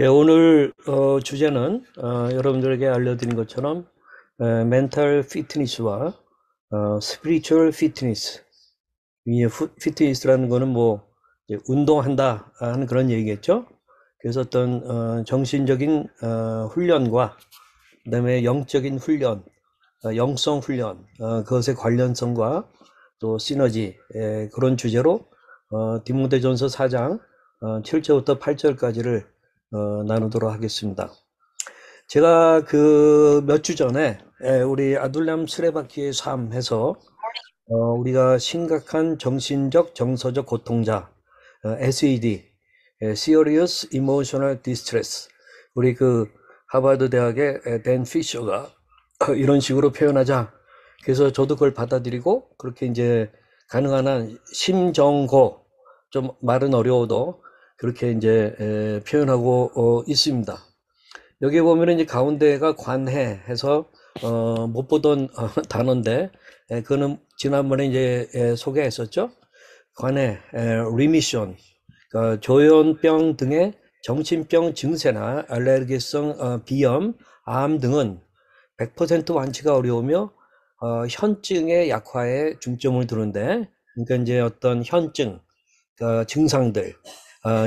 예, 오늘 주제는 여러분들에게 알려드린 것처럼 멘탈 피트니스와 스피리추얼 피트니스. 이 피트니스라는 거는 뭐 이제 운동한다 하는 그런 얘기겠죠. 그래서 어떤 정신적인 훈련과 그다음에 영적인 훈련, 영성 훈련, 그것의 관련성과 또 시너지, 그런 주제로 디모데전서 4장 7절부터 8절까지를 나누도록 하겠습니다. 제가 그 몇 주 전에 우리 아둘람 수레바퀴의 삶 해서 우리가 심각한 정신적 정서적 고통자, SED, Serious Emotional Distress, 우리 그 하버드 대학의 댄 피셔가 이런 식으로 표현하자. 그래서 저도 그걸 받아들이고 그렇게 이제 가능한 한 심정고, 좀 말은 어려워도 그렇게 이제 표현하고 있습니다. 여기 보면은 이제 가운데가 관해해서 못 보던 단어인데, 그거는 지난번에 이제 소개했었죠. 관해, 리미션, 그러니까 조현병 등의 정신병 증세나 알레르기성 비염, 암 등은 100% 완치가 어려우며 현증의 약화에 중점을 두는데, 그러니까 이제 어떤 현증, 증상들,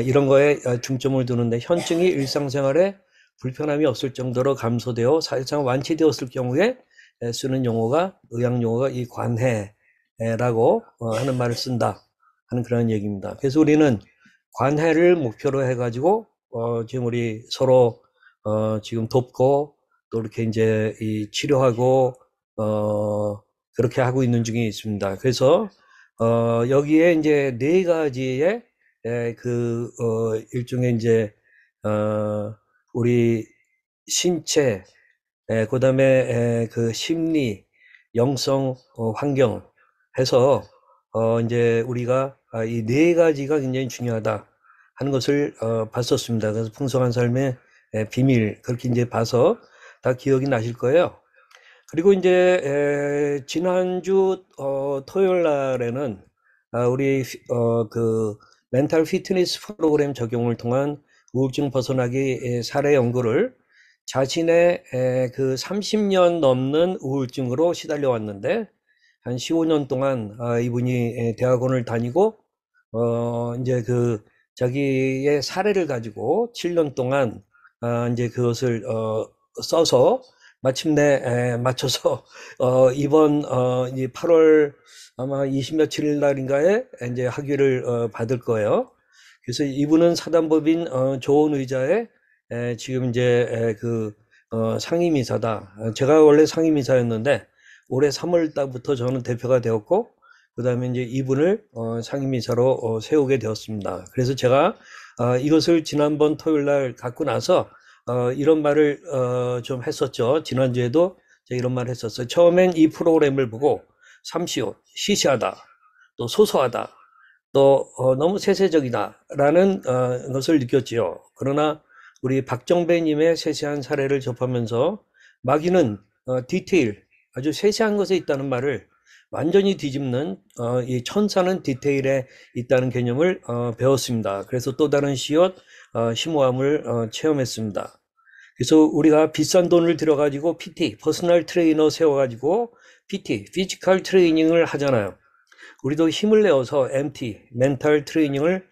이런 거에 중점을 두는데, 현증이 일상생활에 불편함이 없을 정도로 감소되어 사실상 완치되었을 경우에 쓰는 용어가, 의학 용어가 이 관해라고 하는 말을 쓴다 하는 그런 얘기입니다. 그래서 우리는 관해를 목표로 해가지고 지금 우리 서로 지금 돕고 또 이렇게 이제 이 치료하고 그렇게 하고 있는 중에 있습니다. 그래서 여기에 이제 네 가지의 일종의 이제 우리 신체, 그다음에 그 심리, 영성, 환경 해서 이제 우리가 이 네 가지가 굉장히 중요하다 하는 것을 봤었습니다. 그래서 풍성한 삶의 비밀, 그렇게 이제 봐서 다 기억이 나실 거예요. 그리고 이제 지난주 토요일 날에는 우리 그 멘탈 피트니스 프로그램 적용을 통한 우울증 벗어나기 사례 연구를, 자신의 그 30년 넘는 우울증으로 시달려 왔는데 한 15년 동안 이분이 대학원을 다니고 이제 그 자기의 사례를 가지고 7년 동안 이제 그것을 써서 마침내 맞춰서 이번 이 8월 아마 20 며칠 날인가에 이제 학위를 받을 거예요. 그래서 이분은 사단법인 좋은 의자에 지금 이제 그 상임이사다. 제가 원래 상임이사였는데 올해 3월 달부터 저는 대표가 되었고, 그 다음에 이제 이분을 상임이사로 세우게 되었습니다. 그래서 제가 이것을 지난번 토요일 날 갖고 나서 이런 말을 좀 했었죠. 지난주에도 제가 이런 말을 했었어요. 처음엔 이 프로그램을 보고 삼시오, 시시하다, 또 소소하다, 또 너무 세세적이다라는 것을 느꼈지요. 그러나 우리 박정배님의 세세한 사례를 접하면서 마귀는 디테일, 아주 세세한 것에 있다는 말을 완전히 뒤집는 이 천사는 디테일에 있다는 개념을 배웠습니다. 그래서 또 다른 시옷 심오함을 체험했습니다. 그래서 우리가 비싼 돈을 들여가지고 PT, 퍼스널 트레이너 세워가지고 PT, 피지컬 트레이닝을 하잖아요. 우리도 힘을 내어서 MT, 멘탈 트레이닝을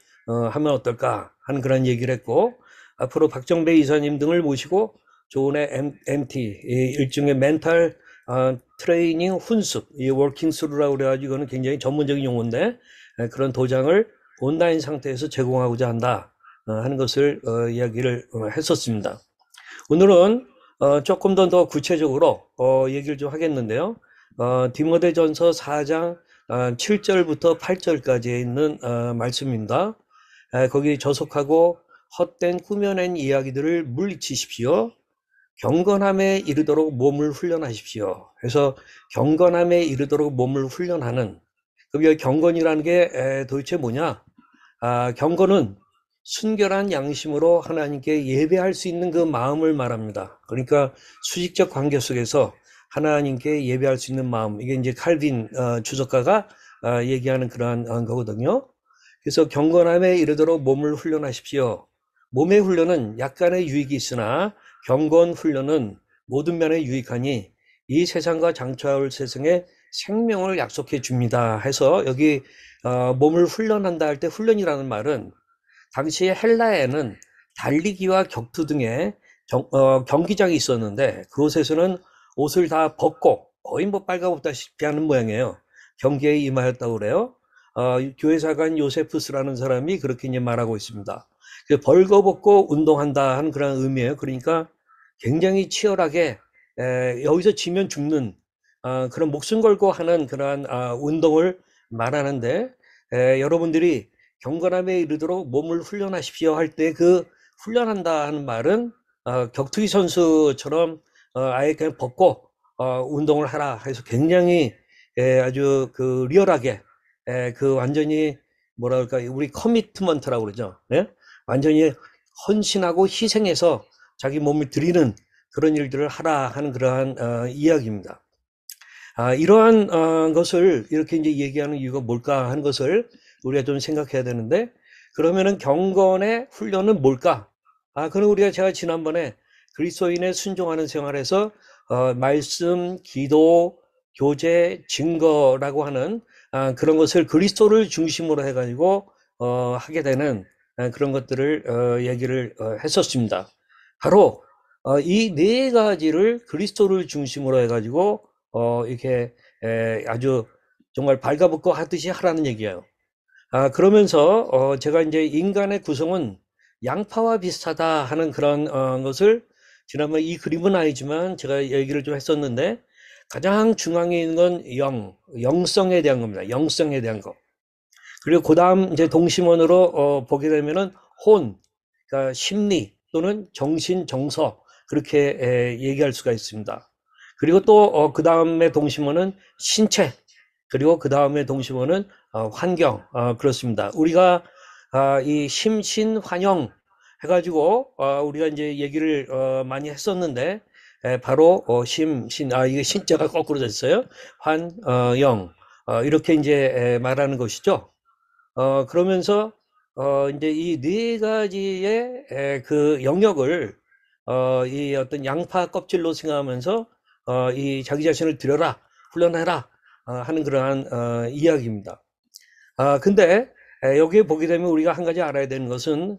하면 어떨까 하는 그런 얘기를 했고, 앞으로 박정배 이사님 등을 모시고 조은의 MT, 일종의 멘탈 트레이닝 훈습, 이 워킹 스루라고 그래가지고 이거는 굉장히 전문적인 용어인데, 그런 도장을 온라인 상태에서 제공하고자 한다 하는 것을 이야기를 했었습니다. 오늘은 조금 더 구체적으로 얘기를 좀 하겠는데요. 디모데전서 4장 7절부터 8절까지에 있는 말씀입니다. 거기 저속하고 헛된 꾸며낸 이야기들을 물리치십시오. 경건함에 이르도록 몸을 훈련하십시오. 그래서 경건함에 이르도록 몸을 훈련하는, 그럼 여기 경건이라는 게 도대체 뭐냐? 경건은 순결한 양심으로 하나님께 예배할 수 있는 그 마음을 말합니다. 그러니까 수직적 관계 속에서 하나님께 예배할 수 있는 마음, 이게 이제 칼빈 주석가가 얘기하는 그러한 거거든요. 그래서 경건함에 이르도록 몸을 훈련하십시오. 몸의 훈련은 약간의 유익이 있으나 경건 훈련은 모든 면에 유익하니 이 세상과 장차올 세상에 생명을 약속해 줍니다. 해서 여기 몸을 훈련한다 할 때 훈련이라는 말은 당시 헬라에는 달리기와 격투 등의 경기장이 있었는데 그곳에서는 옷을 다 벗고 거의 뭐 빨가벗다시피 하는 모양이에요. 경기에 임하였다고 그래요. 교회사관 요세푸스라는 사람이 그렇게 이제 말하고 있습니다. 벌거벗고 운동한다 하는 그런 의미예요. 그러니까 굉장히 치열하게 여기서 지면 죽는 그런 목숨 걸고 하는 그러한 운동을 말하는데 여러분들이 경건함에 이르도록 몸을 훈련하십시오 할 때 그 훈련한다 하는 말은 격투기 선수처럼 아예 그냥 벗고 운동을 하라 해서 굉장히 아주 그 리얼하게 그 완전히 뭐랄까 우리 커미트먼트라고 그러죠. 예? 완전히 헌신하고 희생해서 자기 몸을 드리는 그런 일들을 하라 하는 그러한 이야기입니다. 이러한 것을 이렇게 이제 얘기하는 이유가 뭘까 하는 것을 우리가 좀 생각해야 되는데 그러면은 경건의 훈련은 뭘까? 그럼 우리가 제가 지난번에 그리스도인의 순종하는 생활에서 말씀, 기도, 교제, 증거라고 하는 그런 것을 그리스도를 중심으로 해가지고 하게 되는 그런 것들을 얘기를 했었습니다. 바로 이 네 가지를 그리스도를 중심으로 해가지고 이렇게 아주 정말 발가벗고 하듯이 하라는 얘기예요. 그러면서 제가 이제 인간의 구성은 양파와 비슷하다 하는 그런 것을 지난번에 이 그림은 아니지만 제가 얘기를 좀 했었는데 가장 중앙에 있는 건 영성에 대한 겁니다. 영성에 대한 거. 그리고 그 다음 이제 동심원으로 보게 되면은 혼, 그러니까 심리 또는 정신, 정서 그렇게 얘기할 수가 있습니다. 그리고 또 그 다음에 동심원은 신체, 그리고 그 다음에 동심원은 환경, 그렇습니다. 우리가 이 심신환영 해가지고 우리가 이제 얘기를 많이 했었는데 바로 이게 신자가 거꾸로 됐어요. 환영 이렇게 이제 말하는 것이죠. 그러면서 이제 이 네 가지의 그 영역을 이 어떤 양파 껍질로 생각하면서 이 자기 자신을 들여라, 훈련해라 하는 그러한 이야기입니다. 근데 여기에 보게 되면 우리가 한 가지 알아야 되는 것은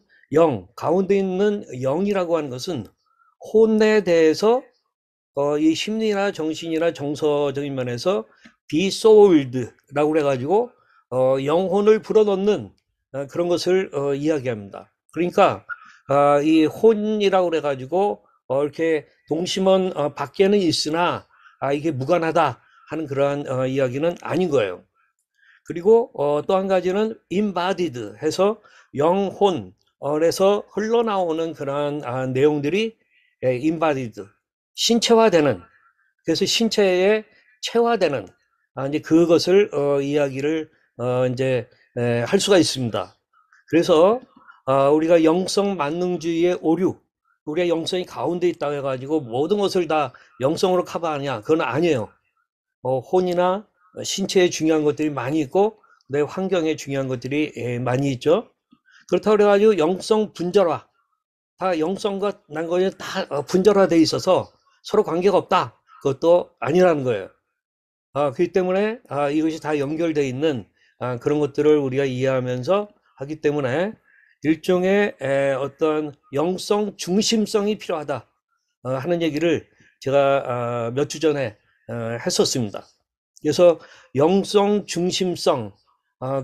가운데 있는 영이라고 하는 것은 혼에 대해서 이 심리나 정신이나 정서적인 면에서 be souled라고 그래가지고 영혼을 불어넣는 그런 것을 이야기합니다. 그러니까 이 혼이라고 그래가지고 이렇게 동심원 밖에는 있으나 이게 무관하다 하는 그러한 이야기는 아닌 거예요. 그리고 또 한 가지는 embodied 해서 영혼에서 흘러나오는 그러한 내용들이 embodied 신체화되는 그래서 신체에 체화되는 이제 그것을 이야기를 이제 할 수가 있습니다. 그래서 우리가 영성 만능주의의 오류 우리가 영성이 가운데 있다고 해가지고 모든 것을 다 영성으로 커버하냐 그건 아니에요. 혼이나 신체에 중요한 것들이 많이 있고 내 환경에 중요한 것들이 많이 있죠. 그렇다고 그래가지고 영성 분절화 다 영성과 난거에 다 분절화돼 있어서 서로 관계가 없다. 그것도 아니라는 거예요. 그렇기 때문에 이것이 다 연결되어 있는 그런 것들을 우리가 이해하면서 하기 때문에 일종의 어떤 영성 중심성이 필요하다 하는 얘기를 제가 몇 주 전에 했었습니다. 그래서 영성 중심성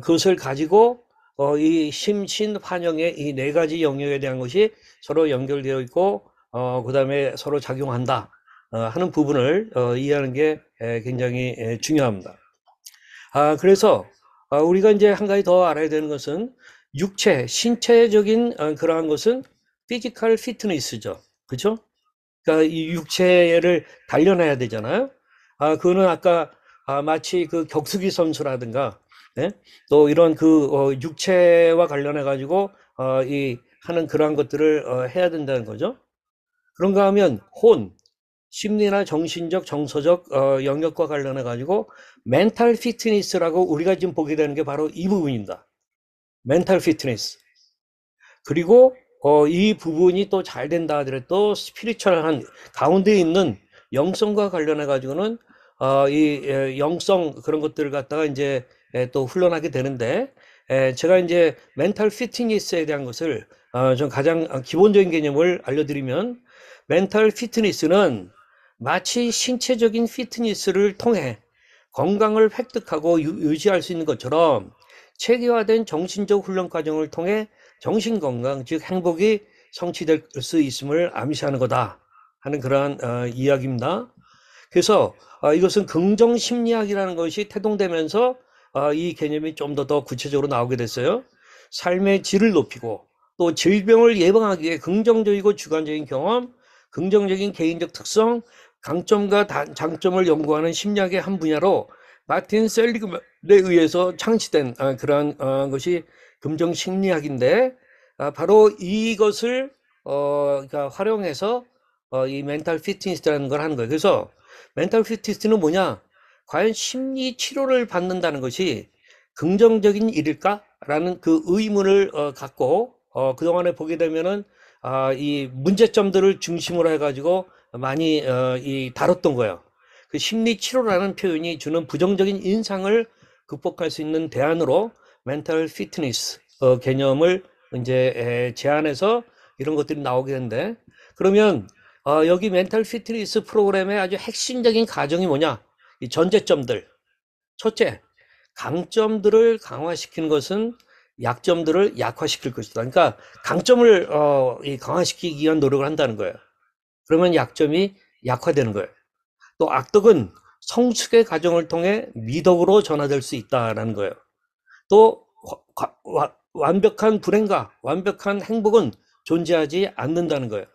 그것을 가지고 이 심신 환영의 이 네 가지 영역에 대한 것이 서로 연결되어 있고 그 다음에 서로 작용한다 하는 부분을 이해하는 게 굉장히 중요합니다. 그래서 우리가 이제 한 가지 더 알아야 되는 것은 육체, 신체적인 그러한 것은 피지컬 피트니스죠. 그렇죠? 그러니까 이 육체를 단련해야 되잖아요. 그거는 아까 마치 그 격투기 선수라든가 예? 또 이런 그 육체와 관련해 가지고 이 하는 그러한 것들을 해야 된다는 거죠. 그런가 하면 심리나 정신적, 정서적 영역과 관련해 가지고 멘탈 피트니스라고 우리가 지금 보게 되는 게 바로 이 부분입니다. 멘탈 피트니스. 그리고 이 부분이 또 잘 된다 하더라도 스피리추얼한 가운데 있는 영성과 관련해 가지고는 영성 그런 것들을 갖다가 이제 또 훈련하게 되는데, 제가 이제 멘탈 피트니스에 대한 것을 좀 가장 기본적인 개념을 알려드리면, 멘탈 피트니스는 마치 신체적인 피트니스를 통해 건강을 획득하고 유지할 수 있는 것처럼 체계화된 정신적 훈련 과정을 통해 정신 건강, 즉 행복이 성취될 수 있음을 암시하는 거다 하는 그러한 이야기입니다. 그래서 이것은 긍정 심리학이라는 것이 태동되면서 이 개념이 좀 더 구체적으로 나오게 됐어요. 삶의 질을 높이고 또 질병을 예방하기 위해 긍정적이고 주관적인 경험, 긍정적인 개인적 특성, 강점과 장점을 연구하는 심리학의 한 분야로 마틴 셀리그만에 의해서 창시된 그러한 것이 긍정 심리학인데, 바로 이것을 그러니까 활용해서 이 멘탈 피트니스라는 걸 하는 거예요. 그래서 멘탈 피트니스는 뭐냐? 과연 심리 치료를 받는다는 것이 긍정적인 일일까? 라는 그 의문을 갖고 그동안에 보게 되면은 이 문제점들을 중심으로 해가지고 많이 다뤘던 거예요. 그 심리 치료라는 표현이 주는 부정적인 인상을 극복할 수 있는 대안으로 멘탈 피트니스 개념을 이제 제안해서 이런 것들이 나오게 되는데, 그러면 여기 멘탈 피트니스 프로그램의 아주 핵심적인 가정이 뭐냐? 이 전제점들. 첫째, 강점들을 강화시키는 것은 약점들을 약화시킬 것이다. 그러니까 강점을 강화시키기 위한 노력을 한다는 거예요. 그러면 약점이 약화되는 거예요. 또 악덕은 성숙의 과정을 통해 미덕으로 전화될 수 있다는 거예요. 또 완벽한 불행과 완벽한 행복은 존재하지 않는다는 거예요.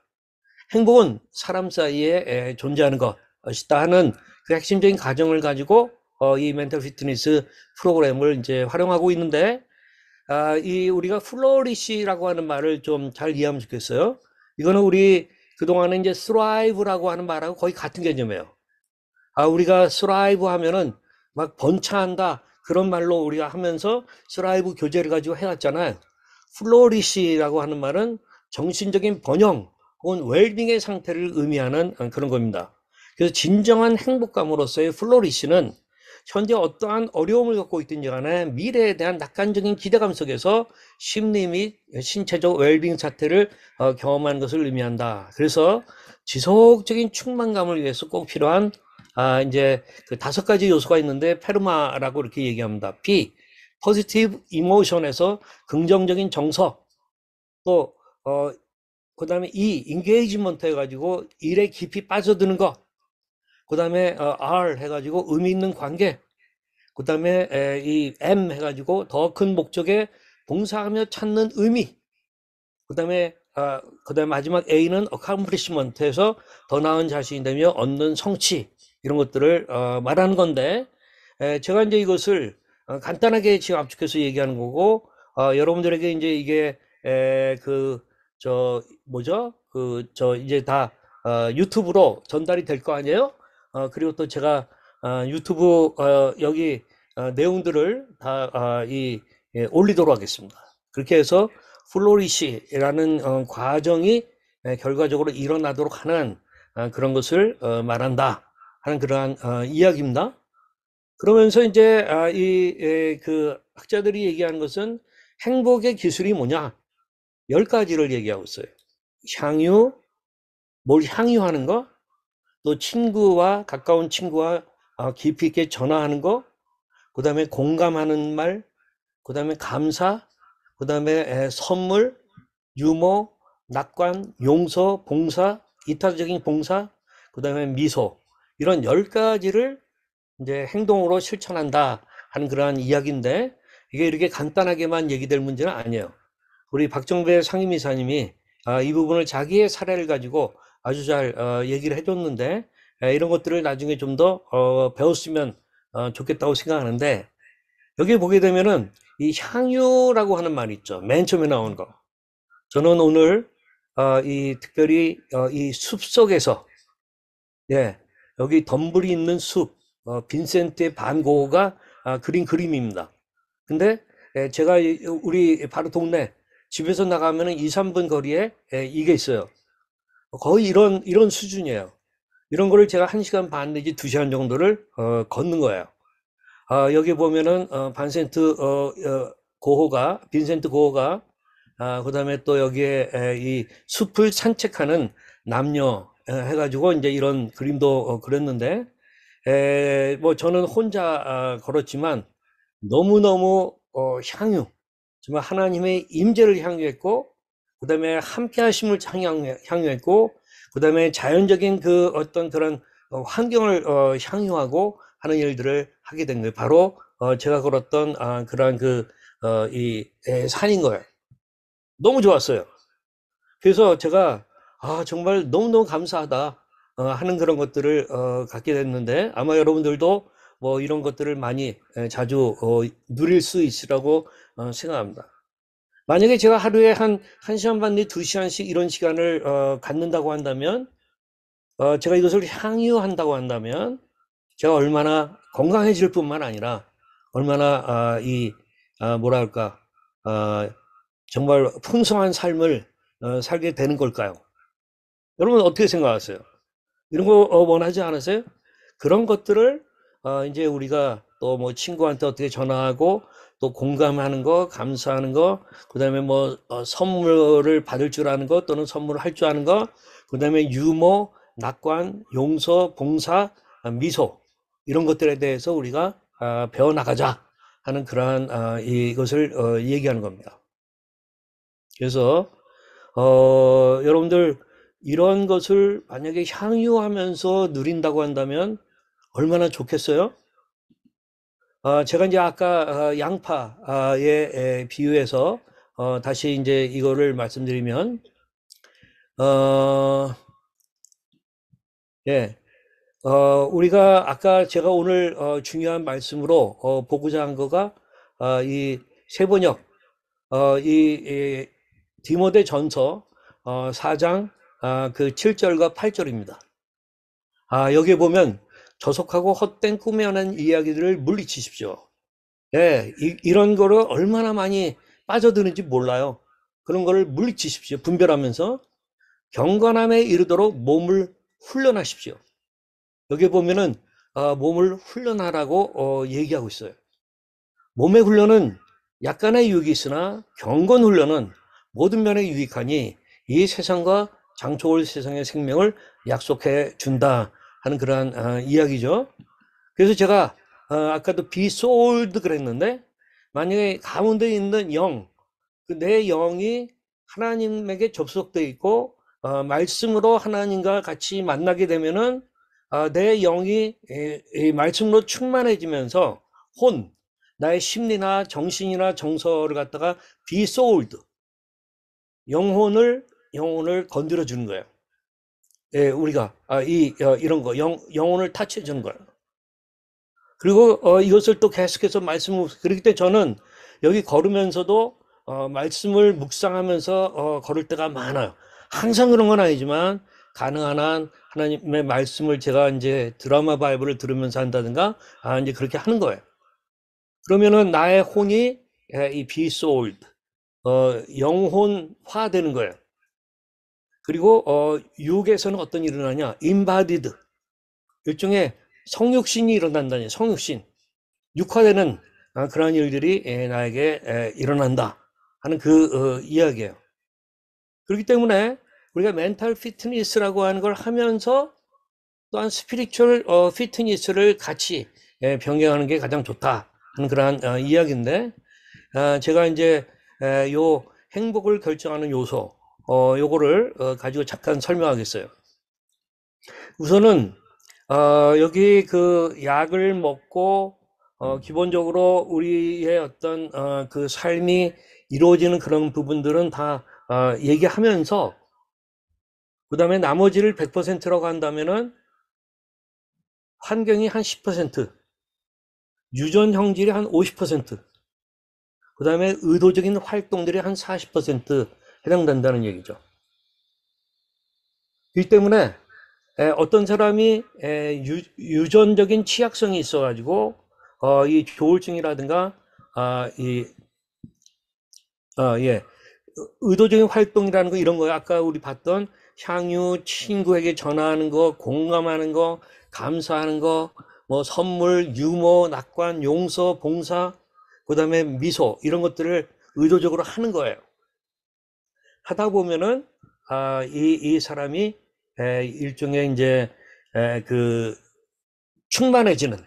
행복은 사람 사이에 존재하는 것이다 하는 그 핵심적인 가정을 가지고 이 멘탈 피트니스 프로그램을 이제 활용하고 있는데, 이 우리가 플로리시라고 하는 말을 좀 잘 이해하면 좋겠어요. 이거는 우리 그동안에 이제 thrive라고 하는 말하고 거의 같은 개념이에요. 우리가 thrive 하면은 막 번창한다 그런 말로 우리가 하면서 thrive 교재를 가지고 해왔잖아요. 플로리시라고 하는 말은 정신적인 번영 혹은 웰빙의 상태를 의미하는 그런 겁니다. 그래서 진정한 행복감으로서의 플로리시는 현재 어떠한 어려움을 겪고 있든지 간에 미래에 대한 낙관적인 기대감 속에서 심리 및 신체적 웰빙 상태를 경험하는 것을 의미한다. 그래서 지속적인 충만감을 위해서 꼭 필요한 이제 그 5가지 요소가 있는데, 페르마라고 이렇게 얘기합니다. P, positive emotion에서 긍정적인 정서, 또 그다음에 E, engagement 해가지고 일에 깊이 빠져드는 것, 그다음에 R 해가지고 의미 있는 관계, 그다음에 이 M 해가지고 더 큰 목적에 봉사하며 찾는 의미, 그다음에 마지막 A는 accomplishment에서 더 나은 자신이 되며 얻는 성취, 이런 것들을 말하는 건데, 제가 이제 이것을 간단하게 지금 압축해서 얘기하는 거고, 여러분들에게 이제 이게 뭐죠? 이제 다 유튜브로 전달이 될 거 아니에요? 그리고 또 제가 유튜브 여기 내용들을 다 올리도록 하겠습니다. 그렇게 해서 플로리시라는 과정이 결과적으로 일어나도록 하는 그런 것을 말한다 하는 그러한 이야기입니다. 그러면서 이제 그 학자들이 얘기하는 것은 행복의 기술이 뭐냐? 10가지를 얘기하고 있어요. 향유, 뭘 향유하는 거, 또 친구와 가까운 친구와 깊이 있게 전화하는 거, 그 다음에 공감하는 말, 그 다음에 감사, 그 다음에 선물, 유머, 낙관, 용서, 봉사, 이타적인 봉사, 그 다음에 미소, 이런 10가지를 이제 행동으로 실천한다 하는 그러한 이야기인데, 이게 이렇게 간단하게만 얘기될 문제는 아니에요. 우리 박정배 상임이사님이 이 부분을 자기의 사례를 가지고 아주 잘 얘기를 해줬는데, 이런 것들을 나중에 좀 더 배웠으면 좋겠다고 생각하는데, 여기 보게 되면은 이 향유라고 하는 말이 있죠. 맨 처음에 나온 거. 저는 오늘 이 특별히 이 숲 속에서, 예, 여기 덤불이 있는 숲, 빈센트 반 고흐가 그린 그림입니다. 근데 제가 우리 바로 동네 집에서 나가면은 2, 3분 거리에 이게 있어요. 거의 이런 수준이에요. 이런 거를 제가 1시간 반 내지 2시간 정도를 걷는 거예요. 여기 보면은 빈센트 고호가 그다음에 또 여기에 이 숲을 산책하는 남녀 해가지고 이제 이런 그림도 그렸는데 뭐 저는 혼자 걸었지만 너무너무 향유, 정말 하나님의 임재를 향유했고, 그 다음에 함께 하심을 향유했고, 그 다음에 자연적인 그 어떤 그런 환경을 향유하고 하는 일들을 하게 된 거예요. 바로 제가 걸었던 그러한 이 산인 거예요. 너무 좋았어요. 그래서 제가 정말 너무너무 감사하다 하는 그런 것들을 갖게 됐는데, 아마 여러분들도 뭐 이런 것들을 많이 자주 누릴 수 있으라고 생각합니다. 만약에 제가 하루에 한 1시간 반 내 2시간씩 이런 시간을 갖는다고 한다면, 제가 이것을 향유한다고 한다면, 제가 얼마나 건강해질 뿐만 아니라 얼마나 뭐랄까 정말 풍성한 삶을 살게 되는 걸까요? 여러분 어떻게 생각하세요? 이런 거 원하지 않으세요? 그런 것들을 이제 우리가 또 뭐 친구한테 어떻게 전화하고 또 공감하는 거, 감사하는 거, 그다음에 뭐 선물을 받을 줄 아는 거 또는 선물을 할 줄 아는 거, 그다음에 유머, 낙관, 용서, 봉사, 미소 이런 것들에 대해서 우리가 배워 나가자 하는 그러한 이것을 얘기하는 겁니다. 그래서 여러분들 이런 것을 만약에 향유하면서 누린다고 한다면 얼마나 좋겠어요? 제가 이제 아까 양파에 비유해서 다시 이제 이거를 말씀드리면 어, 예, 우리가 아까 제가 오늘 중요한 말씀으로 보고자 한 거가 이 세번역 이 디모데 전서 4장 그 7절과 8절입니다. 여기에 보면 저속하고 헛된 꿈에 관한 이야기들을 물리치십시오. 예, 이런 거를 얼마나 많이 빠져드는지 몰라요. 그런 거를 물리치십시오. 분별하면서 경건함에 이르도록 몸을 훈련하십시오. 여기 보면은 몸을 훈련하라고 얘기하고 있어요. 몸의 훈련은 약간의 유익이 있으나 경건 훈련은 모든 면에 유익하니 이 세상과 장차 올 세상의 생명을 약속해 준다 하는 그러한 이야기죠. 그래서 제가 아까도 be sold 그랬는데, 만약에 가운데 있는 영, 내 영이 하나님에게 접속되어 있고 말씀으로 하나님과 같이 만나게 되면은 내 영이 이 말씀으로 충만해지면서 나의 심리나 정신이나 정서를 갖다가 be sold, 영혼을 건드려 주는 거예요. 예, 우리가 이런 거 영혼을 타치해 주는 거예요. 그리고 이것을 또 계속해서 말씀을, 그렇기 때문에 저는 여기 걸으면서도 말씀을 묵상하면서 걸을 때가 많아요. 항상 그런 건 아니지만 가능한 한 하나님의 말씀을 제가 이제 드라마 바이블을 들으면서 한다든가 이제 그렇게 하는 거예요. 그러면은 나의 혼이 이 be sold, 영혼화 되는 거예요. 그리고 육에서는 어떤 일이 일어나냐? embodied, 일종의 성육신이 일어난다니, 성육신, 육화되는 그러한 일들이 나에게 일어난다 하는 그 이야기예요. 그렇기 때문에 우리가 멘탈 피트니스라고 하는 걸 하면서 또한 스피리추얼 피트니스를 같이 병행하는 게 가장 좋다 하는 그러한 이야기인데, 제가 이제 요 행복을 결정하는 요소 요거를 가지고 잠깐 설명하겠어요. 우선은 여기 그 약을 먹고 기본적으로 우리의 어떤 그 삶이 이루어지는 그런 부분들은 다 얘기하면서, 그 다음에 나머지를 100%라고 한다면은 환경이 한 10%, 유전 형질이 한 50%, 그 다음에 의도적인 활동들이 한 40% 해당된다는 얘기죠. 그렇기 때문에 어떤 사람이 유전적인 취약성이 있어가지고 이 조울증이라든가 예, 의도적인 활동이라는 거 이런 거예요. 아까 우리 봤던 향유, 친구에게 전화하는 거, 공감하는 거, 감사하는 거, 뭐 선물, 유머, 낙관, 용서, 봉사, 그다음에 미소 이런 것들을 의도적으로 하는 거예요. 하다 보면은 이 사람이 일종의 이제 그 충만해지는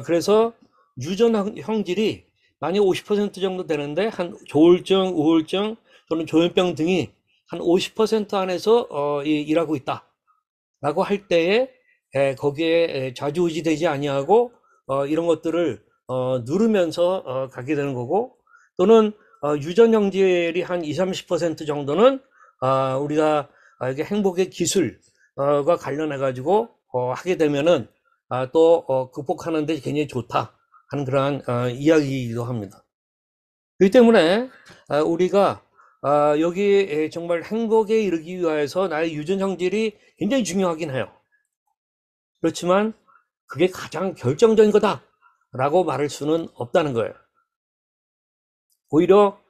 그래서 유전 형질이 만약 50% 정도 되는데 한 조울증, 우울증 또는 조현병 등이 한 50% 안에서 일하고 있다라고 할 때에 거기에 좌지우지되지 아니하고 이런 것들을 누르면서 가게 되는 거고 또는 유전 형질이 한 20, 30% 정도는 우리가 이게 행복의 기술과 관련해 가지고 하게 되면은 또 극복하는 데 굉장히 좋다 하는 그러한 이야기이기도 합니다. 그렇기 때문에 우리가 여기 정말 행복에 이르기 위해서 나의 유전 형질이 굉장히 중요하긴 해요. 그렇지만 그게 가장 결정적인 거다 라고 말할 수는 없다는 거예요. 오히려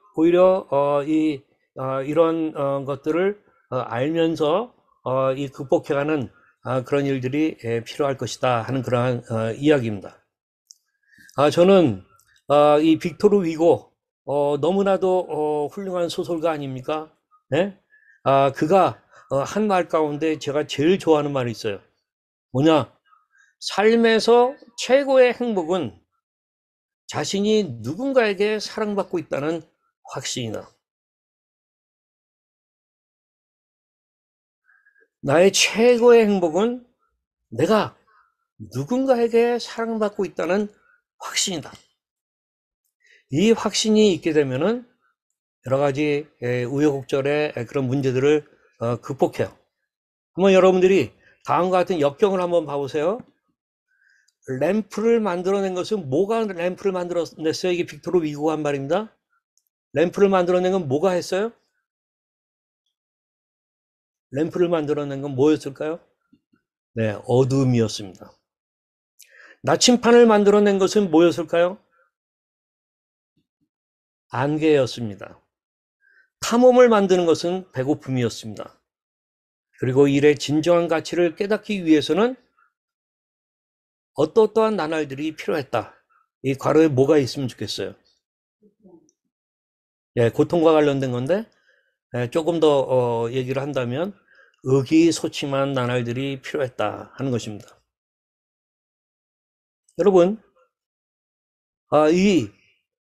이런 것들을 알면서 이 극복해가는 그런 일들이 필요할 것이다 하는 그러한 이야기입니다. 저는 이 빅토르 위고 너무나도 훌륭한 소설가 아닙니까? 네? 그가 한 말 가운데 제가 제일 좋아하는 말이 있어요. 뭐냐? 삶에서 최고의 행복은 자신이 누군가에게 사랑받고 있다는 확신이다. 나의 최고의 행복은 내가 누군가에게 사랑받고 있다는 확신이다. 이 확신이 있게 되면은 여러 가지 우여곡절의 그런 문제들을 극복해요. 한번 여러분들이 다음과 같은 역경을 한번 봐보세요. 램프를 만들어낸 것은 뭐가 램프를 만들어냈어요? 이게 빅토르 위고가 한 말입니다. 램프를 만들어낸 건 뭐가 했어요? 램프를 만들어낸 건 뭐였을까요? 네, 어둠이었습니다. 나침판을 만들어낸 것은 뭐였을까요? 안개였습니다. 탐험을 만드는 것은 배고픔이었습니다. 그리고 일의 진정한 가치를 깨닫기 위해서는 어떠한 나날들이 필요했다. 이 괄호에 뭐가 있으면 좋겠어요? 예, 고통과 관련된 건데 조금 더 얘기를 한다면 의기소침한 나날들이 필요했다 하는 것입니다. 여러분, 이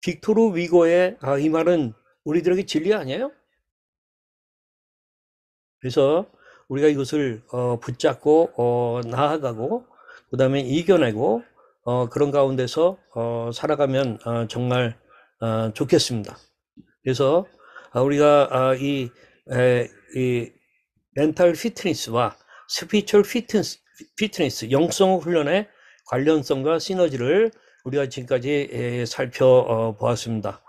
빅토르 위고의 이 말은 우리들에게 진리 아니에요? 그래서 우리가 이것을 붙잡고 나아가고 그 다음에 이겨내고 그런 가운데서 살아가면 정말 좋겠습니다. 그래서 우리가 이 멘탈 피트니스와 스피리추얼 피트니스, 영성 훈련의 관련성과 시너지를 우리가 지금까지 살펴보았습니다.